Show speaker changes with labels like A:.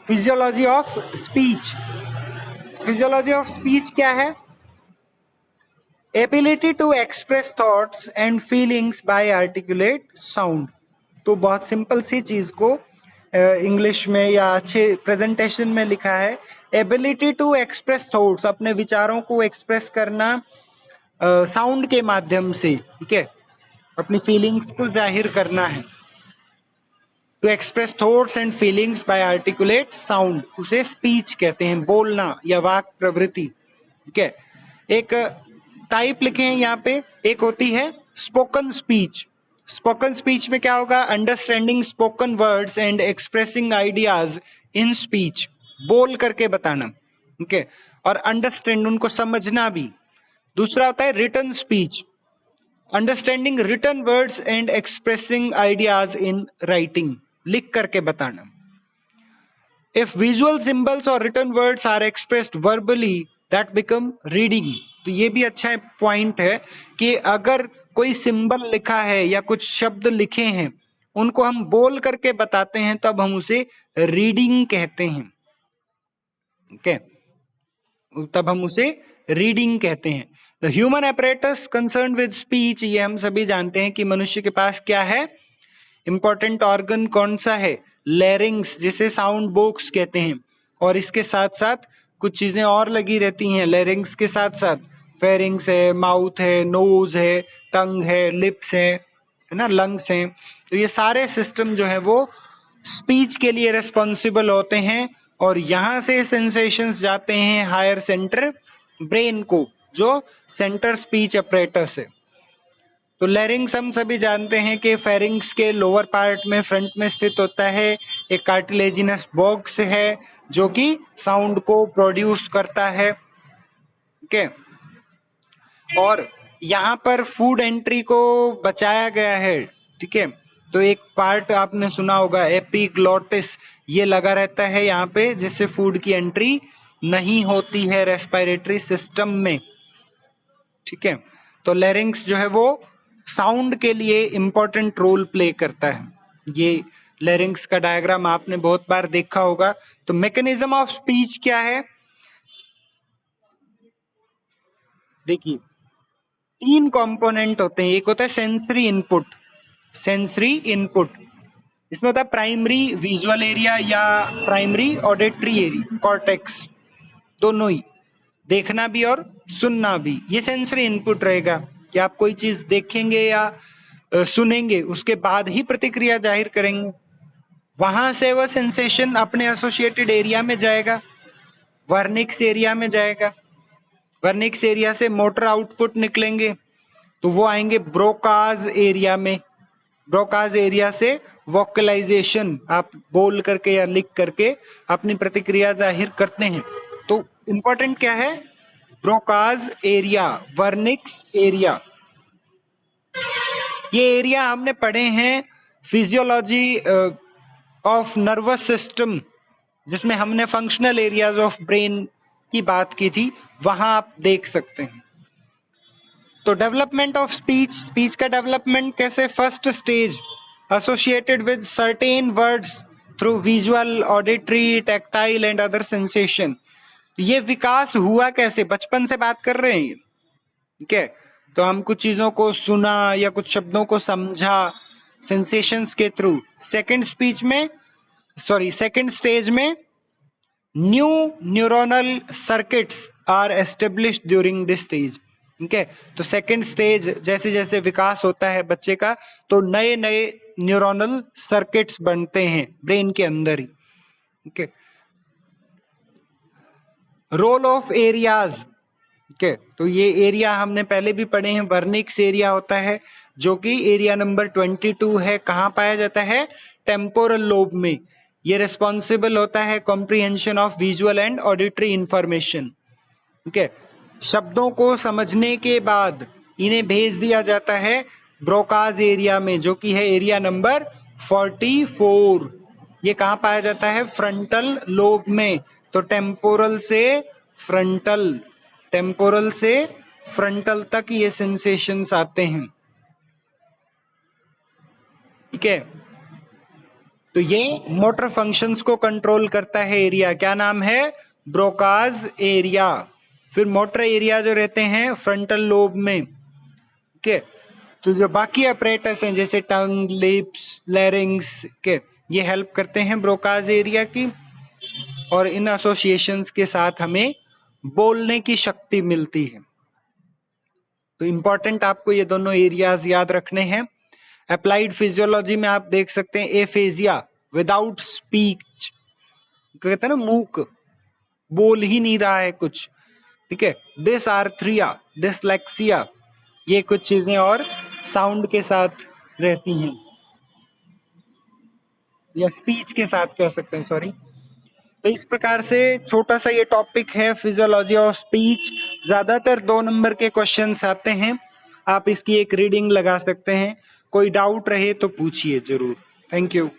A: Physiology of speech. Physiology of speech क्या है? Ability to express thoughts and feelings by articulate sound. तो बहुत simple सी चीज को इंग्लिश में या अच्छे प्रेजेंटेशन में लिखा है, एबिलिटी टू एक्सप्रेस थॉट्स, अपने विचारों को एक्सप्रेस करना साउंड के माध्यम से, ठीक है, अपनी फीलिंग्स को जाहिर करना है। To express thoughts and feelings by articulate sound, उसे स्पीच कहते हैं, बोलना या वाक प्रवृत्ति, ठीक है। एक टाइप लिखे हैं यहाँ पे, एक होती है स्पोकन स्पीच। स्पोकन स्पीच में क्या होगा? Understanding spoken words and expressing ideas in speech, बोल करके बताना, ठीक है, और अंडरस्टैंड, उनको समझना भी। दूसरा होता है written speech, understanding written words and expressing ideas in writing, लिख करके बताना। इफ विजुअल सिंबल्स और written words are expressed verbally that become reading. तो ये भी अच्छा पॉइंट है कि अगर कोई सिंबल लिखा है या कुछ शब्द लिखे हैं, उनको हम बोल करके बताते हैं, तब हम उसे रीडिंग कहते हैं, ठीक है, तब हम उसे रीडिंग कहते हैं। The human apparatus concern with speech, ये हम सभी जानते हैं कि मनुष्य के पास क्या है, इंपॉर्टेंट ऑर्गन कौन सा है? लैरिंग्स, जिसे साउंड बॉक्स कहते हैं। और इसके साथ साथ कुछ चीजें और लगी रहती हैं लैरिंग्स के साथ साथ, फेरिंग्स है, माउथ है, नोज है, टंग है, लिप्स है ना, लंग्स हैं। तो ये सारे सिस्टम जो है वो स्पीच के लिए रिस्पॉन्सिबल होते हैं, और यहां से सेंसेशंस जाते हैं हायर सेंटर ब्रेन को, जो सेंटर स्पीच अपरेटस है। तो लैरिंग्स हम सभी जानते हैं कि फेरिंग्स के लोअर पार्ट में फ्रंट में स्थित होता है, एक कार्टिलेजिनस बॉक्स है जो कि साउंड को प्रोड्यूस करता है, ठीक है। और यहाँ पर फूड एंट्री को बचाया गया है, ठीक है। तो एक पार्ट आपने सुना होगा एपिग्लोटिस, ये लगा रहता है यहाँ पे, जिससे फूड की एंट्री नहीं होती है रेस्पिरेटरी सिस्टम में, ठीक है। तो लैरिंग्स जो है वो साउंड के लिए इंपॉर्टेंट रोल प्ले करता है। ये लैरिंग्स का डायग्राम आपने बहुत बार देखा होगा। तो मैकेनिज्म ऑफ स्पीच क्या है? देखिए, तीन कंपोनेंट होते हैं। एक होता है सेंसरी इनपुट, सेंसरी इनपुट, इसमें होता है प्राइमरी विजुअल एरिया या प्राइमरी ऑडिटरी एरिया, कॉर्टेक्स, दोनों ही, देखना भी और सुनना भी। ये सेंसरी इनपुट रहेगा कि आप कोई चीज देखेंगे या सुनेंगे, उसके बाद ही प्रतिक्रिया जाहिर करेंगे। वहां से वह सेंसेशन अपने एसोसिएटेड एरिया में जाएगा, वर्निक्स एरिया में जाएगा। वर्निक्स एरिया से मोटर आउटपुट निकलेंगे, तो वो आएंगे ब्रोकाज एरिया में। ब्रोकाज एरिया से वोकलाइजेशन, आप बोल करके या लिख करके अपनी प्रतिक्रिया जाहिर करते हैं। तो इंपॉर्टेंट क्या है? Broca's area, Wernicke's area. ये एरिया हमने पढ़े हैं फिजियोलॉजी ऑफ नर्वस सिस्टम, जिसमें हमने फंक्शनल एरियाज ऑफ ब्रेन की बात की थी, वहां आप देख सकते हैं। तो डेवलपमेंट ऑफ स्पीच, स्पीच का डेवलपमेंट कैसे? First stage associated with certain words through visual, auditory, tactile and other sensation. ये विकास हुआ कैसे? बचपन से बात कर रहे हैं, ठीक है। तो हम कुछ चीजों को सुना या कुछ शब्दों को समझा सेंसेशंस के थ्रू। सेकंड स्पीच में, सॉरी, सेकंड स्टेज में new neuronal circuits are established during this stage, ठीक है। तो सेकंड स्टेज, जैसे जैसे विकास होता है बच्चे का, तो नए नए न्यूरोनल सर्किट्स बनते हैं ब्रेन के अंदर ही, ठीक है। रोल ऑफ एरियाज, ठीक है। तो ये एरिया हमने पहले भी पढ़े हैं, वर्निक्स एरिया होता है जो कि एरिया नंबर 22 है। कहाँ पाया जाता है? टेम्पोरल लोब में। ये रिस्पॉन्सिबल होता है comprehension of visual and auditory information, ठीक है। शब्दों को समझने के बाद इन्हें भेज दिया जाता है ब्रोकाज एरिया में, जो कि है एरिया नंबर 44। ये कहाँ पाया जाता है? फ्रंटल लोब में। तो टेम्पोरल से फ्रंटल, टेम्पोरल से फ्रंटल तक ये सेंसेशंस आते हैं, ठीक है। तो ये मोटर फंक्शंस को कंट्रोल करता है एरिया, क्या नाम है? Broca's area. फिर मोटर एरिया जो रहते हैं फ्रंटल लोब में, के तो जो बाकी अपरेटस हैं जैसे टंग, लिप्स, लैरिंग्स के, ये हेल्प करते हैं ब्रोकाज एरिया की, और इन एसोसिएशंस के साथ हमें बोलने की शक्ति मिलती है। तो इंपॉर्टेंट आपको ये दोनों एरियाज याद रखने हैं। अप्लाइड फिजियोलॉजी में आप देख सकते हैं एफेजिया, विदाउट स्पीच, कहते हैं ना मूक, बोल ही नहीं रहा है कुछ, ठीक है। डिसआर्थरिया, डिसलेक्सिया, ये कुछ चीजें और साउंड के साथ रहती हैं, या स्पीच के साथ कह सकते हैं, सॉरी। तो इस प्रकार से छोटा सा ये टॉपिक है फिजियोलॉजी ऑफ स्पीच। ज्यादातर 2 नंबर के क्वेश्चंस आते हैं, आप इसकी एक रीडिंग लगा सकते हैं। कोई डाउट रहे तो पूछिए जरूर। Thank you.